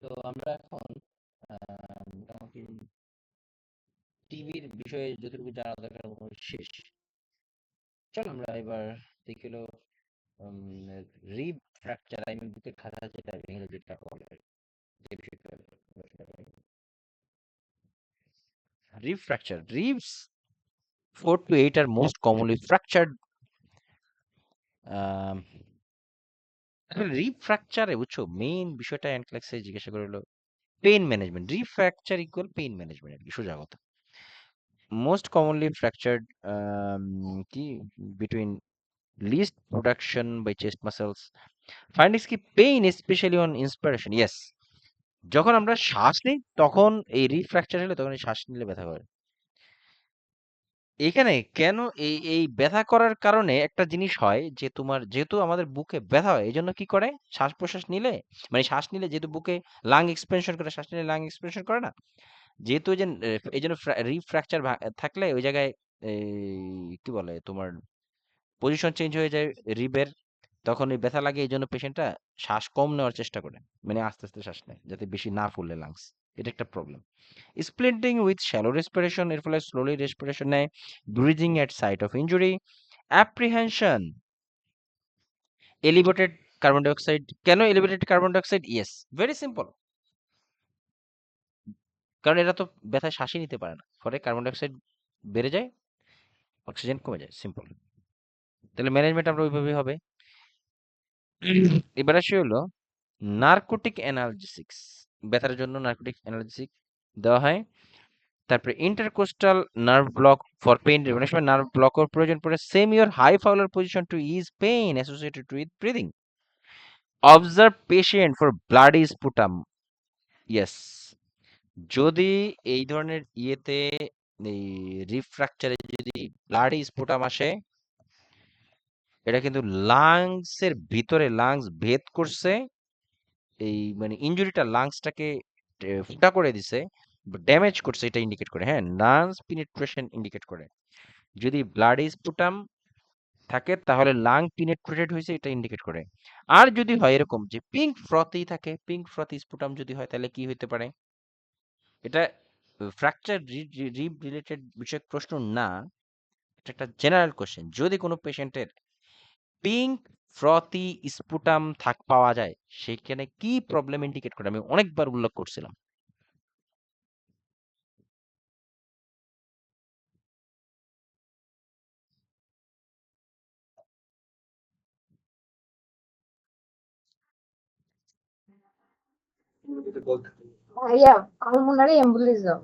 তো আমরা এখন মোটামুটি টিভির বিষয়ে যতটুকু জানা দরকার মোটামুটি শেষ। চল আমরা এবার দেখি হলো রিব ফ্র্যাকচার, আই মিন বুকের খাঁচা যেটা ভেঙে যেটা বলে যে বিষয়টা। Rib fracture, ribs 4 to 8 are most commonly fractured. Rib ফ্র্যাকচারে বুঝছো মেইন বিষয়টা অ্যানক্লেক্সে জিজ্ঞাসা করে হলো pain management. Rib fracture equal pain management আর কি, সোজা কথা। মোস্ট কমনলি ফ্র্যাকচার্ড কি between least production by chest muscles. Findings কি pain especially on inspiration. Yes. যখন আমরা শ্বাস নিই তখন এই রিফ্র্যাকচার হলে তখন এই শ্বাস নিলে ব্যথা করে। এখানে কেন এই এই ব্যথা করার কারণে একটা জিনিস হয় যে তোমার যেহেতু আমাদের বুকে ব্যথা হয় এইজন্য কি করে শ্বাস প্রশ্বাস নিলে মানে শ্বাস নিলে যেহেতু বুকে লাং এক্সপেনশন করে, শ্বাস নিলে লাং এক্সপেনশন করে না, যেহেতু ওই যে এই জন্য রিফ্র্যাকচার থাকলে ওই জায়গায় এই কি বলে তোমার পজিশন চেঞ্জ হয়ে যায় রিবের, তখন ওই ব্যথা লাগে। এইজন্য পেশেন্টটা শ্বাস কম নেওয়ার চেষ্টা করে, মানে আস্তে আস্তে শ্বাস নেয় যাতে বেশি না ফুলে লাংস। এটা একটা problem. Splinting with shallow respiration, এর ফলে স্লোলি রেসপিরেশন নেয়। Breathing at site of injury. Apprehension, elevated carbon dioxide. কেন elevated carbon dioxide? Yes, very simple. কারণ এরা তো ব্যথায় শ্বাসই নিতে পারে না, ফলে কার্বন ডাইঅক্সাইড বেড়ে যায়, অক্সিজেন কমে যায়, সিম্পল। তাহলে ম্যানেজমেন্ট আমরা ওইভাবেই হবে। এবার আসি হলো নার্কোটিক অ্যানালজেসিক্স। ব্যথার জন্য নার্কোটিক অ্যানালজেসিক দেওয়া হয়। তারপরে intercostal nerve block for pain, অনেক সময় নার্ভ ব্লকের প্রয়োজন পড়ে। Same your high Fowler position to is pain associated with breathing. Observe patient for bloody sputum. Yes, যদি এই ধরনের ইয়েতে এই রিফ্র্যাকচারে যদি ব্লাডি স্পুটাম আসে, এটা কিন্তু লাংসের ভিতরে লাংস ভেদ করছে, এই মানে ইনজুরিটা লাংসটাকে ফুটা করে দিছে, ড্যামেজ করছে, এটা ইন্ডিকেট করে। হ্যাঁ, লাংস পিনেট্রেশন ইন্ডিকেট করে। যদি ব্লাড স্পুটাম থাকে তাহলে লাং পিনেট্রেটেড হয়েছে, এটা ইন্ডিকেট করে। আর যদি হয় এরকম যে পিঙ্ক ফ্রথি থাকে, পিঙ্ক ফ্রথি স্পুটাম যদি হয়, তাহলে কি হইতে পারে? এটা ফ্র্যাকচার রিব রিলেটেড বিষয়ক প্রশ্ন না, এটা একটা জেনারেল কোশ্চেন। যদি কোনো পেশেন্টের পিঙ্ক ফ্রথি স্পুটাম পাওয়া যায়, সেখানে কি প্রবলেম ইন্ডিকেট করে আমি অনেকবার উল্লেখ করছিলাম। ভাইয়া, পালমোনারি এম্বোলিজম।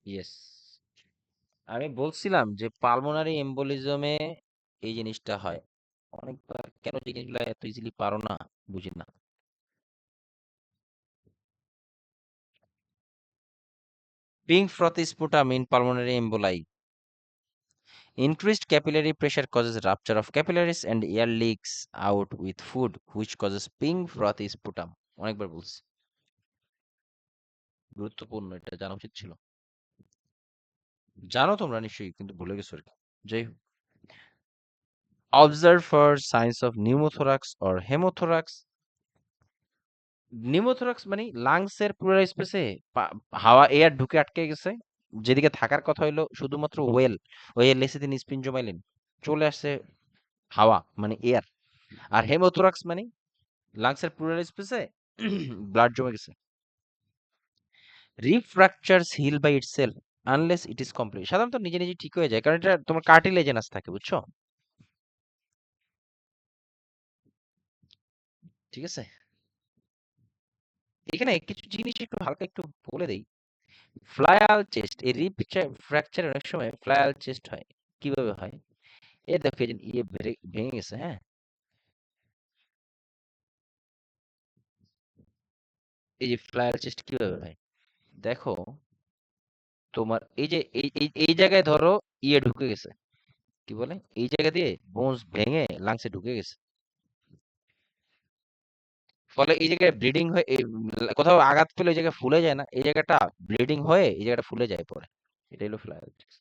ইয়েস, আমি বলছিলাম যে পালমোনারি এম্বোলিজমে এই জিনিসটা হয় অনেকবার। কেন জিনিসগুলো এত ইজিলি পারো না, বুঝি না। Pink frothy sputum in pulmonary emboli. Increased capillary pressure causes rupture of capillaries and air leaks out with food, which causes pink frothy sputum. অনেকবার বলছি, গুরুত্বপূর্ণ, এটা জানা উচিত ছিল। জানো তোমরা নিশ্চয়ই, কিন্তু ভুলে গেছো আর কি। যাই হোক, observe for signs of pneumothorax or hemothorax. Pneumothorax মানে লাংসের পুরো স্পেসে হাওয়া এয়ার ঢুকে আটকে গেছে, যেদিকে থাকার কথা হইলো শুধুমাত্র ওয়েল লেসিথিন স্পিনজোমাইলিন, চলে আসছে হাওয়া মানে এয়ার। আর হেমোথোরাক্স মানে লাংসের পুরো স্পেসে ব্লাড জমে গেছে। Rib fractures heal by itself unless it is complete. সাধারণত নিজে নিজে ঠিক হয়ে যায়, কারণ এটা তোমার কার্টিলেজেনাস থাকে, বুঝছো? ঠিক আছে, এখানে কিছু জিনিস একটু হালকা একটু বলে দেই। ফ্লায়াল চেস্ট, এই রিপ ফ্র্যাকচার অনেক সময় ফ্লায়াল চেস্ট হয়। কিভাবে হয়? এ দেখো, এই যে ইয়ে ভেঙে গেছে, হ্যাঁ, এই যে ফ্লায়াল চেস্ট কিভাবে হয় দেখো। তোমার এই যে এই জায়গায় ধরো ইয়ে ঢুকে গেছে, কি বলে, এই জায়গা দিয়ে বোনস ভেঙে লাংসে ঢুকে গেছে, ফলে এই জায়গায় ব্লিডিং হয়ে কোথাও আঘাত পেলে ওই জায়গায় ফুলে যায় না, এই জায়গাটা ব্লিডিং হয়ে এই জায়গাটা ফুলে যায় পরে। এটা হলো ফ্লায়াল চেস্ট।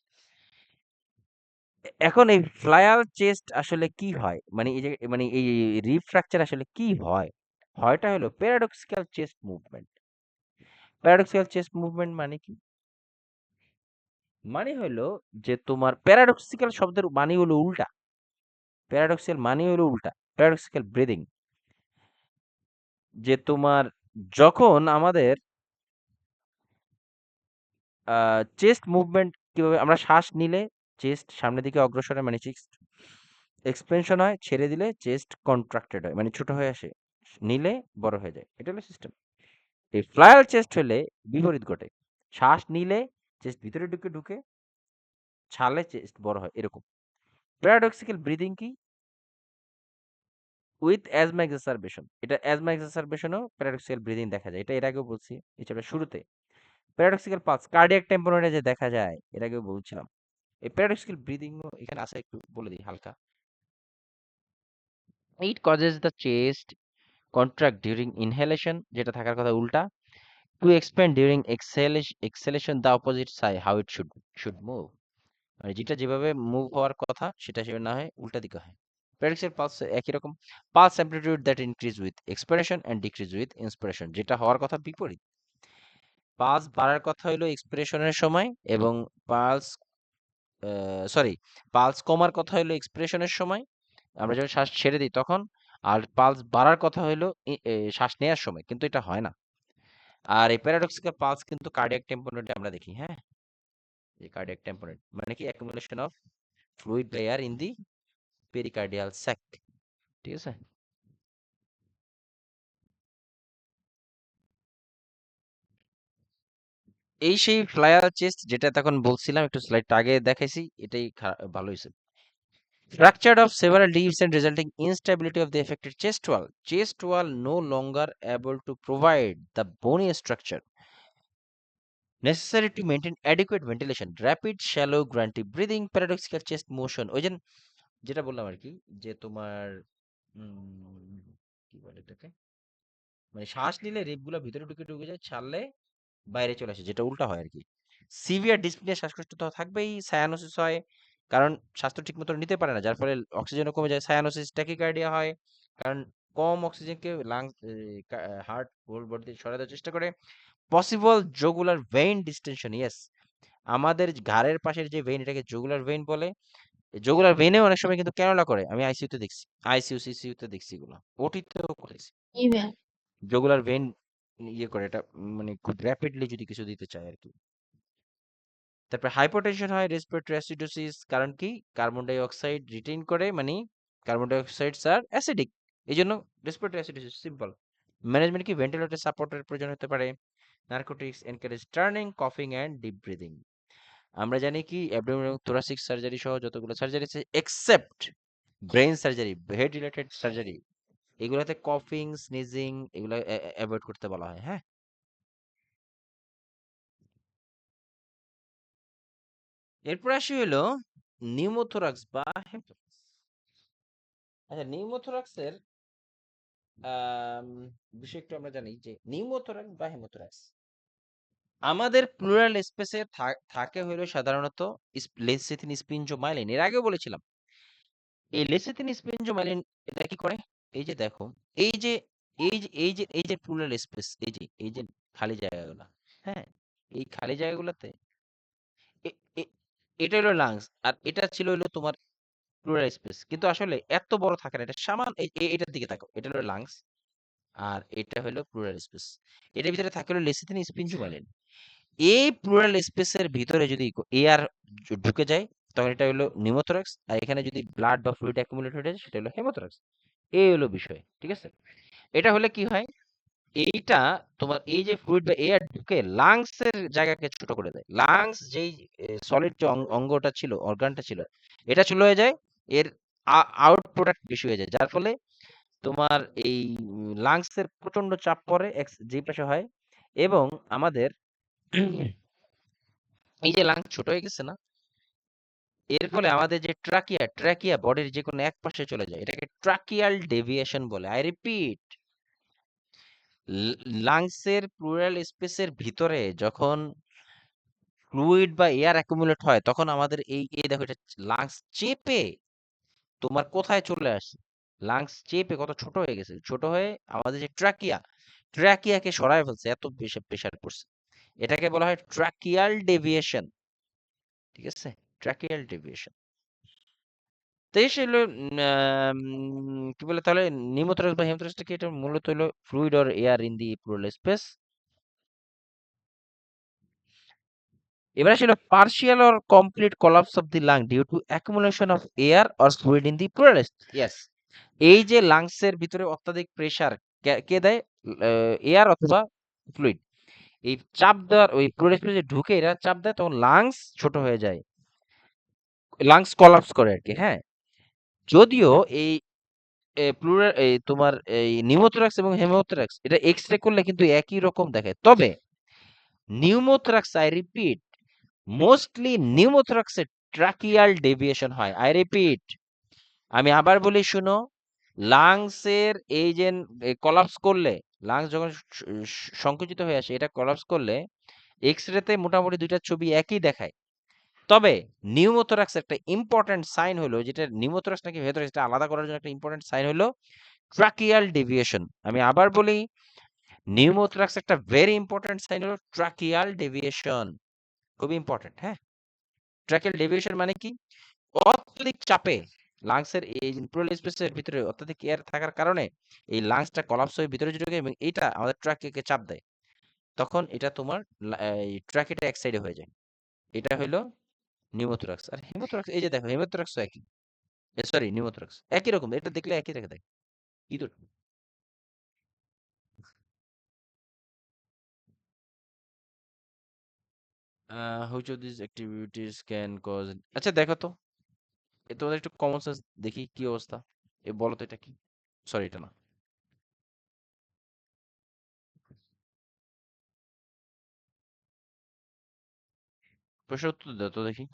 এখন এই ফ্লায়াল চেস্ট আসলে কি হয়, মানে এই যে মানে এই রিফ্র্যাকচার আসলে কি হয়? হয়টা হলো paradoxical chest movement. Paradoxical chest movement মানে কি? মানে হলো যে তোমার প্যারাডক্সিক্যাল শব্দের মানে হলো উল্টা। প্যারাডক্সিক্যাল মানে হলো উল্টা। প্যারাডক্সিক্যাল ব্রিদিং, যে তোমার যখন আমাদের চেস্ট মুভমেন্ট কিভাবে, আমরা শ্বাস নিলে চেস্ট সামনের দিকে অগ্রসর হয়, মানে চেস্ট এক্সপেনশন হয়, ছেড়ে দিলে চেস্ট কন্ট্রাক্টেড হয়, মানে ছোট হয়ে আসে, নিলে বড় হয়ে যায়। এটা হলো সিস্টেম। এই ফ্লায়াল চেস্ট হলে বিপরীত ঘটে। শ্বাস নিলে চেস্ট ভিতরে ঢুকে ঢুকে, ছাড়লে চেস্ট বড় হয়, এরকম। প্যারাডক্সিক্যাল ব্রিদিং কি? With asthma exacerbation. এটা অ্যাজমা এক্সারবেশনও প্যারাডক্সিক্যাল ব্রিদিং দেখা যায়। এটা এর আগেও বলছি এই চ্যাপ্টারের শুরুতে। প্যারাডক্সিক্যাল পালস, কার্ডিয়াক টেম্পোরেটে যে দেখা যায়, এর আগেও বলছিলাম। এই প্যারাডক্সিক্যাল ব্রিদিং এখানে আছে, একটু বলে দিই হালকা। It causes the chest contract during inhalation, যেটা থাকার কথা উল্টা, to expand during exhalation the opposite side, how it should move. মানে যেটা যেভাবে মুভ হওয়ার কথা সেটা সেভাবে না হয়, উল্টা দিকে হয়। প্যারাডক্সিক্যাল পালস একই রকম। Pulse amplitude that increase with expiration and decrease with inspiration, যেটা হওয়ার কথা বিপরীত। পালস বাড়ার কথা হলো এক্সপিরেশনের সময়, এবং পালস সরি পালস কমার কথা হলো এক্সপিরেশনের সময়, আমরা যখন শ্বাস ছেড়ে দিই তখন। আর পালস বাড়ার কথা হলো শ্বাস নেওয়ার সময়, কিন্তু এটা হয় না। আর এই প্যারাডক্সিক্যাল পালস কিন্তু কার্ডিয়াক টেম্পোনেটে আমরা দেখি, হ্যাঁ। এই কার্ডিয়াক টেম্পোনেট মানে কি? Accumulation of fluid by air in the pericardial sac, ঠিক আছে। এই সেই ফ্লায়ার চেস্ট যেটা তখন বলছিলাম, একটু স্লাইডটা আগে দেখাইছি, এটাই ভালো হয়েছে। Fracture of several leaves and resulting instability of the affected chest wall. Chest wall no longer able to provide the bony structure necessary to maintain adequate ventilation. Rapid, shallow, grunty breathing, paradoxical chest motion. ওই যে যেটা বললাম আর কি, যে তোমার কি বলে এটাকে, মানে শ্বাস নিলে রিপগুলো ভিতরে ঢুকে ঢুকে যায়, ছাড়লে বাইরে চলে আসে, যেটা উল্টা হয় আর কি। সিভিয়ার ডিসপ্নিয়া, শ্বাসকষ্ট তো থাকবেই, সায়ানোসিস হয়, কারণ স্বাস্থ্য ঠিক মতো নিতে পারে না, যার ফলে অক্সিজেনও কমে যায়, সায়ানোসিস, ট্যাকিকার্ডিয়া হয়, কারণ কম অক্সিজেনকে লাংস হার্ট হোল বডি সরাতে দেওয়ার চেষ্টা করে। পসিবল জোগুলার ভেইন ডিস্টেনশন, ইয়েস, আমাদের ঘাড়ের পাশের যে ভেইন, এটাকে জোগুলার ভেইন বলে। জোগুলার ভেইনে অনেক সময় কিন্তু ক্যানোলা করে, আমি আইসিইউতে দেখছি, আইসিইউ সিসিইউতে দেখছি, এগুলো ওটিতেও করেছি। ইভেন জোগুলার ভেইন ইয়ে করে এটা, মানে খুব র্যাপিডলি যদি কিছু দিতে চায় আর কি। তারপরে হাইপোটেনশন হয়, রেসপিরেটরি অ্যাসিডোসিস, কারণ কি? কার্বন ডাই অক্সাইড রিটেইন করে, মানে carbon dioxides are acidic, এই জন্য রেসপিরেটরি অ্যাসিডোসিস, সিম্পল। ম্যানেজমেন্ট কি? ভেন্টিলেটর সাপোর্টের প্রয়োজন হতে পারে। নার্কোটিক্স এনকারেজ টার্নিং, কফিং অ্যান্ড ডিপ ব্রিদিং। আমরা জানি কি অ্যাবডোমিনাল থোরাসিক সার্জারি সহ যতগুলো সার্জারি আছে except brain surgery, head related surgery, এগুলোতে কফিং, স্নিজিং এগুলো অ্যাভয়েড করতে বলা হয়, হ্যাঁ। এরপর আসি হলো নিউমোথোরাক্স বা হেমোথোরাক্স। আচ্ছা, নিউমোথোরাক্সের বিষয় একটু আমরা জানি যে নিউমোথোরাক্স বা হেমোথোরাক্স আমাদের প্লুরাল স্পেসে থাকে হলো সাধারণত লেসিথিন স্পিঞ্জোমাইলিন। এর আগেও বলেছিলাম এই লেসিথিন স্পিঞ্জোমাইলিন এটা কি করে? এই যে দেখো, এই যে এই যে প্লুরাল স্পেস, এই যে খালি জায়গাগুলো, হ্যাঁ, এই খালি জায়গাগুলোতে এ- এ- এটা হলো লাংস, আর এটা ছিল হলো তোমার প্লুরাল স্পেস, কিন্তু আসলে এত বড় থাকে না, এটা সামান, এটার দিকে তাকাও, এটা হলো লাংস, আর এটা হলো প্লুরাল স্পেস। এটার ভিতরে থাকে হলো লেসিথিন স্পিঞ্জোমাইলিন। এই প্লুরাল স্পেসের ভিতরে যদি এয়ার ঢুকে যায়, তখন এটা হলো নিউমোথোরাক্স, আর এখানে যদি ব্লাড বা ফ্লুইড অ্যাকুমুলেট হয়ে যায়, সেটা হলো হেমোথোরাক্স। এই হলো বিষয়, ঠিক আছে। এটা হলে কি হয়? এইটা তোমার এই যে ফ্লুইড বা এয়ার ঢুকে লাংস এর জায়গাকে ছোট করে দেয়। লাংস যেই সলিড যে অঙ্গটা ছিল, অর্গানটা ছিল, এটা ছোট হয়ে যায়, এর আউট প্রোডাক্ট বেশি হয়ে যায়, যার ফলে তোমার এই লাংস এর প্রচন্ড চাপ পড়ে যে পাশে হয়, এবং আমাদের এই যে লাংস ছোট হয়ে গেছে না, এর ফলে আমাদের যে ট্রাকিয়া বডির যে কোনো এক পাশে চলে যায়, এটাকে ট্রাকিয়াল ডেভিয়েশন বলে। আই রিপিট, লাংসের প্লুরাল স্পেসের ভিতরে যখন ফ্লুইড বা এয়ার অ্যাকুমুলেট হয়, তখন আমাদের এই দেখো, এটা লাংস চেপে তোমার কোথায় চলে আসে, লাংস চেপে কত ছোট হয়ে গেছে, ছোট হয়ে আমাদের যে ট্রাকিয়াকে সরায় ফেলছে, এত বেশি প্রেসার পড়ছে। এটাকে বলা হয় ট্রাকিয়াল ডেভিয়েশন। ঠিক আছে, ট্রাকিয়াল ডেভিয়েশন। তো এই হলো কি বলে তাহলে নিউমোথরাক্স বা হেমোথরাক্সটা কি? এটা মূলত হলো fluid or air in the pleural space. এবার ছিল partial or complete collapse of the lung due to accumulation of air or fluid in the pleural. Yes, এই যে লাংসের ভিতরে অত্যাধিক প্রেসার কে দেয়? এয়ার অথবা ফ্লুইড। এই চাপ দেওয়ার ওই প্লুরাল স্পেসে ঢুকে এরা চাপ দেয়, তখন লাংস ছোট হয়ে যায়, লাংস কলাপস করে আর কি। হ্যাঁ, যদিও এই প্লুরাল এই তোমার এই নিউমোথরাক্স এবং হেমোথরাক্স এটা এক্স-রে করলে কিন্তু একই রকম দেখায়। তবে নিউমোথরাক্স, আই রিপিট, মোস্টলি নিউমোথরাক্সে ট্রাকিয়াল ডেভিয়েশন হয়। আই রিপিট, আমি আবার বলি শুনো, লাংসের এই যে কলাপস করলে, লাংস যখন সংকুচিত হয়ে আসে, এটা কলাপস করলে এক্স-রেতে মোটামুটি দুইটা ছবি একই দেখায়। তবে নিউমোথরাক্স একটা ইম্পর্টেন্ট সাইন হলো, যেটা নিউমোথরাক্স নাকি হেমোথরাক্স এটা আলাদা করার জন্য একটা ইম্পর্টেন্ট সাইন হলো ট্রাকিয়াল ডেভিয়েশন। আমি আবার বলি, নিউমোথরাক্স একটা ভেরি ইম্পর্টেন্ট সাইন হলো ট্রাকিয়াল ডেভিয়েশন, খুবই ইম্পর্টেন্ট। হ্যাঁ, ট্রাকিয়াল ডেভিয়েশন মানে কি? অত্যধিক চাপে লাংসের এই প্লুরাল স্পেসের ভিতরে অত্যধিক এয়ার থাকার কারণে এই লাংসটা কলাপস হয়ে ভিতরে ঢুকে এবং এটা আমাদের ট্রাকিয়াকে চাপ দেয়, তখন এটা তোমার এই ট্রাকিয়াটা এক সাইডে হয়ে যায়। এটা হলো নিউমোথরাক্স। আর হেমোথরাক্স এই যে দেখো, হেমোথরাক্স একই, সরি নিউমোথরাক্স একই রকম, এটা দেখলে একই রেখে দেয়। কি তো which of this activities can cause, আচ্ছা দেখো তো, তোমাদের একটু কমন সেন্স দেখি কি অবস্থা, এ বলো তো এটা কি? সরি এটা না, প্রশ্নের উত্তর দাও তো দেখি।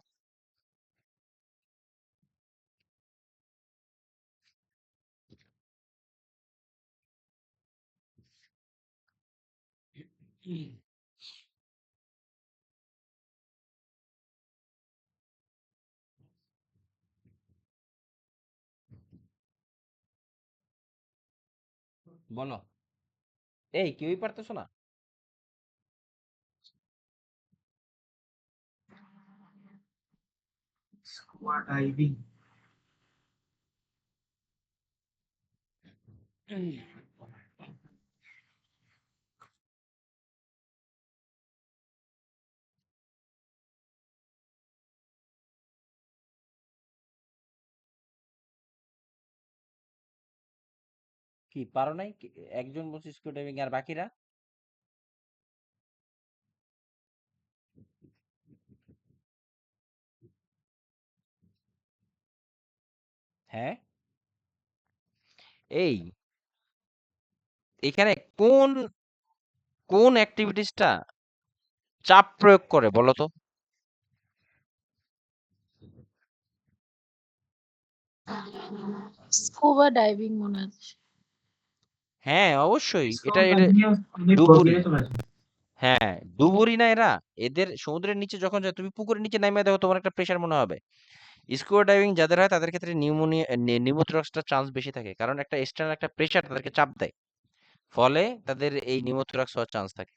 বলো, এই কেউই পারতেছো না? Scuba diving. কি পারো নাই? একজন বলছে স্কুল ড্রাইভিং, আর বাকিরা? হ্যাঁ, এই এখানে কোন কোন অ্যাক্টিভিটিসটা চাপ প্রয়োগ করে বলো তো? স্কুবা ডাইভিং মনে হচ্ছে। হ্যাঁ অবশ্যই, এটা স্কুবা এটা ডাইভিং অনেক ডুবুরি। গভীরে চলে যায়। হ্যাঁ, ডুবুরি না এরা? এদের সমুদ্রের নিচে যখন যায়, তুমি পুকুরের নিচে নামিয়ে দেখো, তোমার একটা প্রেসার মনে হবে। স্কুবা ডাইভিং যাদের হয় তাদের ক্ষেত্রে নিউমোথরাক্সটা চান্স বেশি থাকে, কারণ একটা এক্সটার্নাল একটা প্রেসার তাদেরকে চাপ দেয়, ফলে তাদের এই নিউমোথরাক্স হওয়ার চান্স থাকে।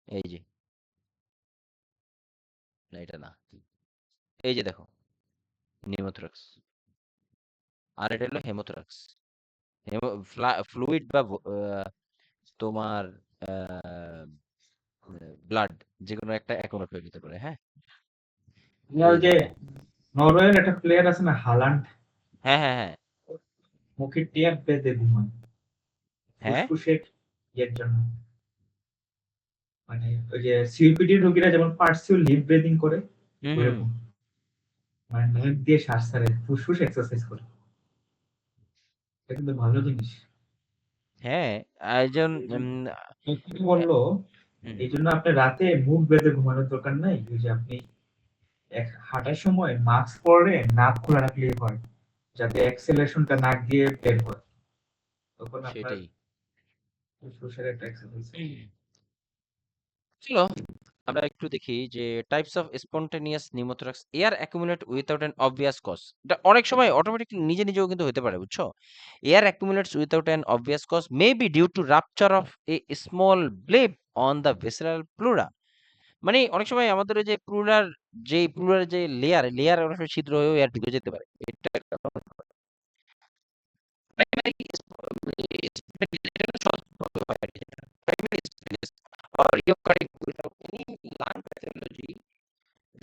এই যে, না এটা না, এই যে দেখো নিউমোথরাক্স, আর এটা হলো হেমোথরাক্স। ফ্লুইড বা তোমার ব্লাড, যে কোনো একটা একমত হয়ে যেতে পারে। হ্যাঁ, ওই এই যে যে নরওয়ের একটা প্লেয়ার আছে না, হালান্ড, হ্যাঁ হ্যাঁ হ্যাঁ মুখে টেপ বেঁধে ঘুমায় হ্যাঁ, ফুসফুসের ইয়ের জন্য। মানে ওই যে সিওপিডি রোগীরা যেমন পার্সিয়াল লিপ ব্রিদিং করে, হুম হুম, ওইরকম মানে নাক দিয়ে শ্বাস ছাড়ে, ফুসফুস এক্সারসাইজ করে। এটা কিন্তু ভালো জিনিস। হ্যাঁ একজন কি বললো, হুম, এই জন্য আপনি রাতে মুখ বেঁধে ঘুমানোর দরকার নাই। ওই যে আপনি হাঁটার সময় মাস্ক পরে নাক খোলা রাখলেই হয়, যাতে এক্সেলেশনটা নাক দিয়ে বের হয়, তখন আপনার সেটাই। ফুসফুসের একটা এক্সারসাইজ। চলো, আমরা একটু দেখি যে types of spontaneous pneumothorax air accumulate without an obvious cause. এটা অনেক সময় অটোমেটিকলি নিজে নিজেও কিন্তু হতে পারে, বুঝছো? Air accumulates without an obvious cause may be due to rupture of a small bleb on the visceral pleura. মানে অনেক সময় আমাদের ওই যে প্লুরার যে লেয়ার অনেক সময় ছিদ্র হয়েও এয়ার ঢুকে যেতে পারে। এটা একটা primary or recurring without any lung pathology.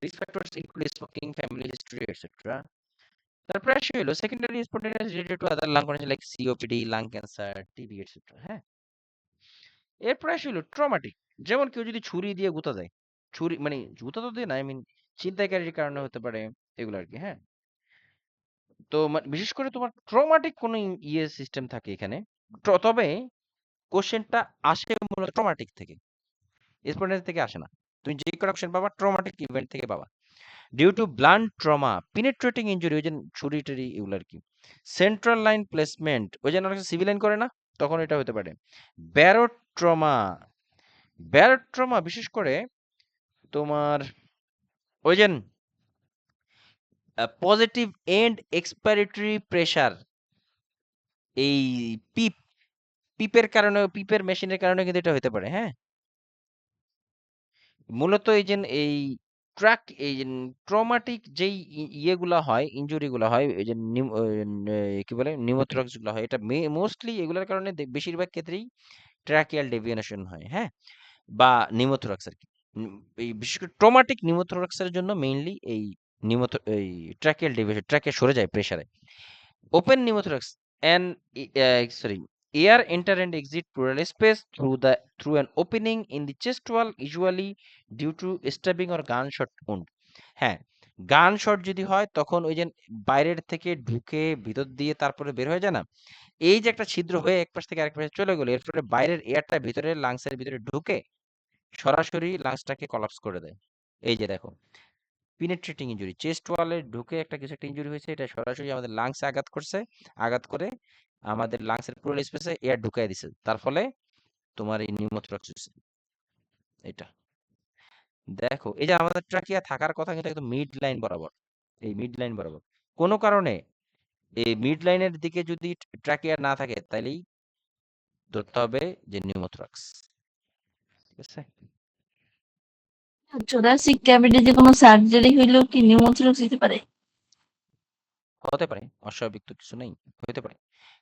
Risk factors include smoking, family history, etc. তারপরে আসে হলো secondary spontaneous related to other lung condition like COPD, lung cancer, TB etcetera. হ্যাঁ, এরপরে আসে হলো ট্রমাটিক, যেমন কেউ যদি ছুরি দিয়ে গুঁতা দেয়, ছুরি মানে গুঁতা তো দিয়ে না, আই মিন ছিনতাইকারীর কারণে হতে পারে, এগুলো আর কি। হ্যাঁ, তো বিশেষ করে তোমার ট্রমাটিক কোনো ইয়ে সিস্টেম থাকে এখানে। তবে কোশ্চেনটা আসে মূলত ট্রমাটিক থেকে, স্পন্টেনিয়াস থেকে আসে না। তুমি যে কটা কোশ্চেন পাবা ট্রমাটিক ইভেন্ট থেকে পাবা। Due to blunt trauma, penetrating injury, ওই যে ছুরি টুরি এগুলো আর কি। সেন্ট্রাল লাইন প্লেসমেন্ট, ওই যে অনেক সিভিল লাইন করে না, তখন এটা হতে পারে। ব্যারোট ট্রমা বিশেষ করে তোমার ওই যে পজিটিভ এন্ড এক্সপাইরেটরি প্রেসার, এই পিপের কারণে, পিপের মেশিনের কারণে কিন্তু এটা হতে পারে। হ্যাঁ, মূলত এই এই যে ট্রমাটিক যেই ইয়েগুলা হয়, ইনজুরি গুলা হয়, এই যে কি বলে নিউমোথ্রাক্স গুলা হয়, এটা মোস্টলি এগুলোর কারণে বেশিরভাগ ক্ষেত্রেই ট্রাকিয়াল ডেভিয়েশন হয়। হ্যাঁ, বা নিউমোথ্রাক্স আর কি। এই বিশেষ করে ট্রমাটিক নিউমোথ্রাক্সের জন্য মেইনলি এই ট্রাকিয়াল ডেভিয়েশন, ট্রাকে সরে যায় প্রেসারে। Open pneumothorax and sorry, air enter and exit pleural space through an opening in the chest wall, usually due to stabbing or gunshot wound. হ্যাঁ, গান শট যদি হয় তখন ওই যে বাইরের থেকে ঢুকে ভিতর দিয়ে তারপরে বের হয়ে যায় না, এই যে একটা ছিদ্র হয়ে এক পাশ থেকে আরেক পাশে চলে গেল, এর ফলে বাইরের এয়ারটা ভিতরে লাংসের ভিতরে ঢুকে সরাসরি লাংসটাকে কলাপস করে দেয়। এই যে দেখো, পিনেট্রেটিং ইনজুরি, চেস্ট ওয়ালে ঢুকে একটা কিছু একটা ইনজুরি হয়েছে, এটা সরাসরি আমাদের লাংসে আঘাত করছে, আঘাত করে আমাদের লাংসের পুরো স্পেসে এয়ার ঢুকাই দিছে, তার ফলে তোমার এই নিউমোথোরাক্স হয়েছে। এটা দেখো, এই যে আমাদের ট্রাকিয়া থাকার কথা কিন্তু একদম মিড লাইন বরাবর, এই মিড লাইন বরাবর। কোনো কারণে এই মিড লাইনের দিকে যদি ট্রাকিয়া না থাকে, তাইলেই ধরতে হবে যে নিউমোথোরাক্স। ঠিক আছে, থোরাসিক ক্যাভিটিতে কোনো সার্জারি হইলেও কি নিউমোথোরাক্স হতে পারে? হতে পারে, অস্বাভাবিক তো কিছু নেই, হতে পারে,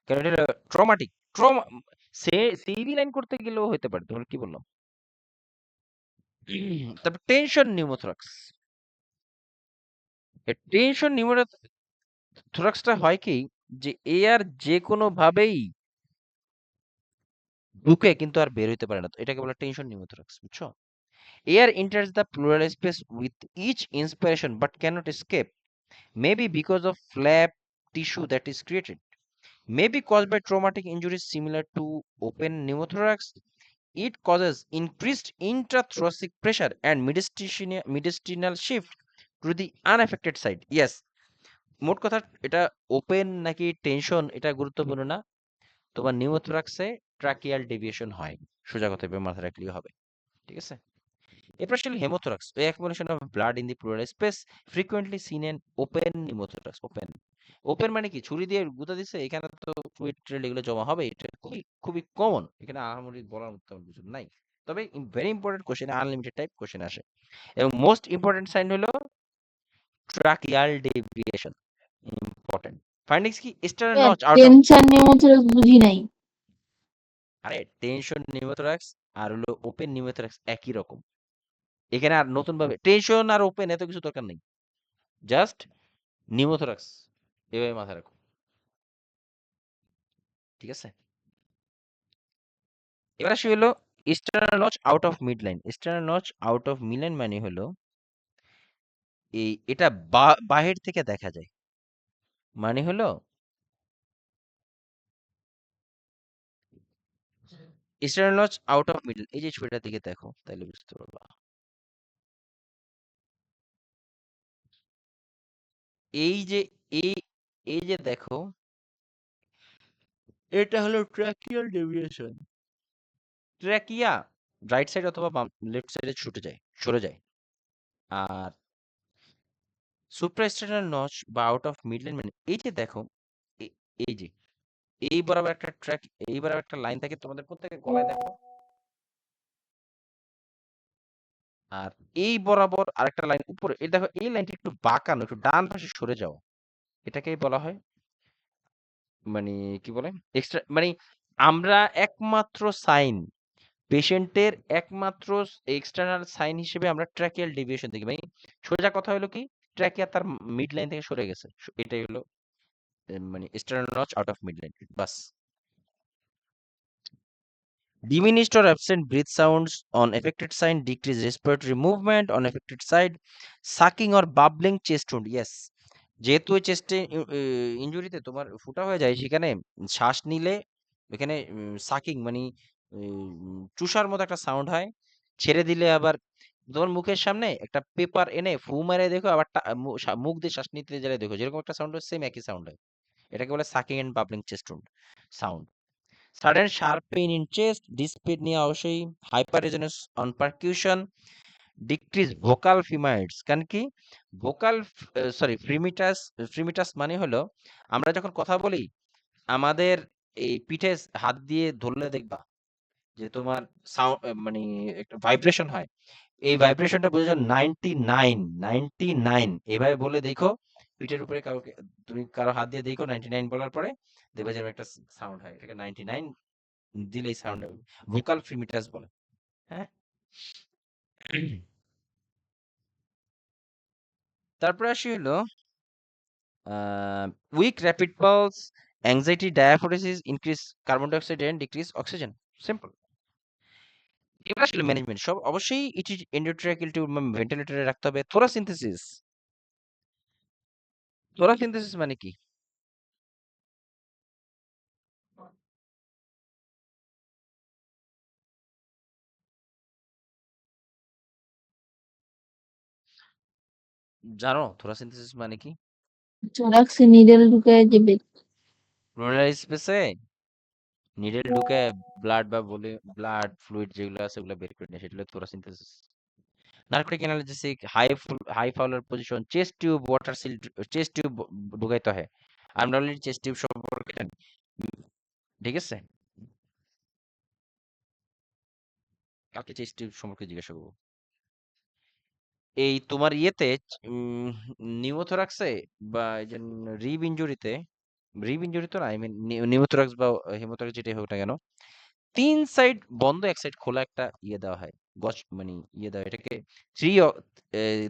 কারণ এটা ট্রমাটিক। সিভি লাইন করতে গেলেও হতে পারে, তোমার কি বললাম। তারপর টেনশন নিউমোথোরাক্স। টেনশন নিউমোথোরাক্সটা হয় কি, যে এয়ার যে কোনো ভাবেই ঢুকে কিন্তু আর বের হইতে পারে না, তো এটাকে বলে টেনশন নিউমোথোরাক্স, বুঝছো? Air enters the pleural space with each inspiration but cannot escape, maybe because of flap tissue that is created, may be caused by traumatic injuries similar to open pneumothorax. It causes increased intrathoracic pressure and mediastinal shift to the unaffected side. Yes, মোট কথা এটা open নাকি tension এটা গুরুত্বপূর্ণ না, তোমার নিউমোথোরাক্সে tracheal deviation হয়, সোজা কথা মাথায় রাখলেই হবে। ঠিক আছে, এরপর আসলে হেমোথোরাক্স, ওই accumulation of blood in the pleural space, frequently seen in open pneumothorax. Open মানে কি, ছুরি দিয়ে গুঁতা দিছে, এখানে তো ফ্লুইড এগুলো জমা হবে, এটা খুবই খুবই কমন, এখানে আহামরি বলার মতো তেমন কিছু নাই। তবে very important question, unlimited type question আসে, এবং মোস্ট ইম্পর্টেন্ট সাইন হলো ট্রাকিয়াল ডেভিয়েশন, ইম্পর্টেন্ট। ফাইন্ডিংস কি, external notch out of, tension pneumothorax বুঝি নাই। আরে টেনশন নিউমোথোরাক্স আর হলো ওপেন নিউমোথোরাক্স একই রকম, এখানে আর নতুন ভাবে টেনশন আর ওপেন এত কিছু দরকার নেই, জাস্ট নিউমোথোরাক্স এভাবে মাথায় রাখো। ঠিক আছে, এবার আসি হলো external notch out of mid line. External notch out of mid line মানে হলো এটা বাহির থেকে দেখা যায়, মানে হলো external notch out of middle, এই যে ছবিটার দিকে দেখো তাহলে বুঝতে পারবা। এই যে এই এই যে দেখো, এটা হলো tracheal deviation. Trachea right side অথবা লেফট সাইডে সরে যায়। আর সুপ্রাস্টেনাল নচ বা আউট অফ মিডলাইন মানে এই যে দেখো এই যে এই বরাবর একটা ট্র্যাক, এই বরাবর একটা লাইন থাকে তোমাদের প্রত্যেকের গলায় দেখো, আর এই বরাবর আরেকটা লাইন উপরে, এই দেখো এই লাইনটা একটু বাঁকানো, একটু ডান পাশে সরে যাও, এটাকেই বলা হয় মানে কি বলে এক্সট্রা, মানে আমরা একমাত্র সাইন, পেশেন্টের একমাত্র এক্সটার্নাল সাইন হিসেবে আমরা ট্র্যাকিয়াল ডেভিয়েশন দেখি। মানে সোজা কথা হলো কি, ট্র্যাকিয়া তার মিড লাইন থেকে সরে গেছে, এটাই হলো মানে external notch out of mid line, bus. Diminished or absent breath sounds on affected side, decreased respiratory movement on affected side, sucking or bubbling chest wound. Yes, যেহেতু চেস্টে ইনজুরিতে তোমার ফুটা হয়ে যায়, সেখানে শ্বাস নিলে এখানে সাকিং মানে চুষার মতো একটা সাউন্ড হয়, ছেড়ে দিলে আবার তোমার মুখের সামনে একটা পেপার এনে ফু মারে দেখো, আবার মুখ দিয়ে শ্বাস নিতে গেলে দেখো যেরকম একটা সাউন্ড হয়, সেম একই সাউন্ড হয়, এটাকে বলে sucking and bubbling chest wound sound. Sudden sharp pain in chest, dyspnea অবশ্যই, hyper resonance on percussion, decrease vocal fremitus, কারণ কি ভোকাল ফ্রিমিটাস মানে হলো আমরা যখন কথা বলি আমাদের এই পিঠে হাত দিয়ে ধরলে দেখবা যে তোমার সাউন্ড মানে একটা ভাইব্রেশন হয়, এই ভাইব্রেশনটা বোঝা যায় 99 এভাবে বলে দেখো, পিঠের উপরে কাউকে তুমি কারো হাত দিয়ে দেখো 99 বলার পরে দেখবে যে একটা সাউন্ড হয়, এটাকে 99 দিলেই সাউন্ড হবে, ভোকাল ফ্রিমিটাস বলে। হ্যাঁ, তারপরে আসি হলো weak rapid pulse, anxiety, diaphoresis, increase carbon dioxide and decrease oxygen, simple. এগুলো আসলে ম্যানেজমেন্ট সব, অবশ্যই এটি এন্ডোট্রাকিয়াল টিউব ভেন্টিলেটরে রাখতে হবে। থোরাসিনথেসিস মানে কি জানো? থোরাসিনথেসিস মানে কি? থোরাক্সে নিডেল ঢুকায় যে প্লুরাল স্পেসে নিডেল ঢুকে ব্লাড বা বলে ব্লাড ফ্লুইড যেগুলো আছে ওগুলো বের করে নিয়ে, সেটা হলো thoracentesis. Narcotic analgesic, high Fowler position, chest tube, water seal, chest tube ঢুকাইতে হয়। আমরা অলরেডি চেস্ট টিউব সম্পর্কে জানি, ঠিক আছে? কালকে চেস্ট টিউব সম্পর্কে জিজ্ঞাসা করবো। এই তোমার ইয়েতে নিউমোথোরাক্সে বা এই যে রিব ইনজুরি তো না, আই মিন নিউমোথোরাক্স বা হেমোথোরাক্স যেটাই হোক না কেন, 3 সাইড বন্ধ, এক সাইড খোলা একটা ইয়ে দেওয়া হয়, গজ মানে ইয়ে দেওয়া হয়, এটাকে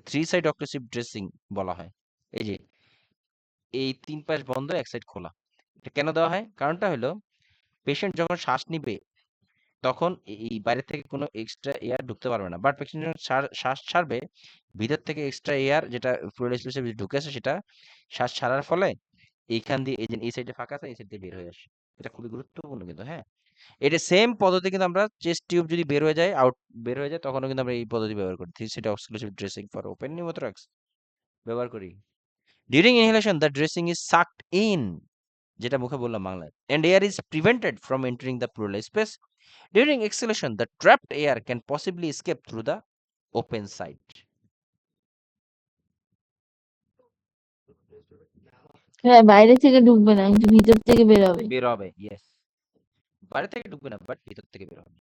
থ্রি সাইড অক্লুসিভ ড্রেসিং বলা হয়। এই যে এই 3 পাশ বন্ধ, এক সাইড খোলা, এটা কেন দেওয়া হয়? কারণটা হলো পেশেন্ট যখন শ্বাস নিবে তখন এই বাইরে থেকে কোনো এক্সট্রা এয়ার ঢুকতে পারবে না, বাট পেশেন্ট যখন শ্বাস ছাড়বে ভিতর থেকে এক্সট্রা এয়ার যেটা প্লুরাল স্পেসে ঢুকেছে সেটা শ্বাস ছাড়ার ফলে এইখান দিয়ে এই যে এই সাইডে ফাঁকা আছে, এই সাইড দিয়ে বের হয়ে আসে। এটা খুবই গুরুত্বপূর্ণ কিন্তু। হ্যাঁ, এটা সেম পদ্ধতি কিন্তু আমরা চেস্ট টিউব যদি বের হয়ে যায় তখনও কিন্তু আমরা এই পদ্ধতি ব্যবহার করি, three side occlusive dressing for open pneumothorax ব্যবহার করি। During inhalation the dressing is সাকড in, যেটা মুখে বললাম বাংলায়, and air is prevented from entering the pleural space. During exhalation, the trapped air can possibly escape through the open side. হ্যাঁ, বাইরে থেকে ঢুকবে না, কিন্তু ভিতর থেকে বের হবে। বের হবে, yes. বাইরে থেকে ঢুকবে না, বাট ভিতর থেকে বের হবে।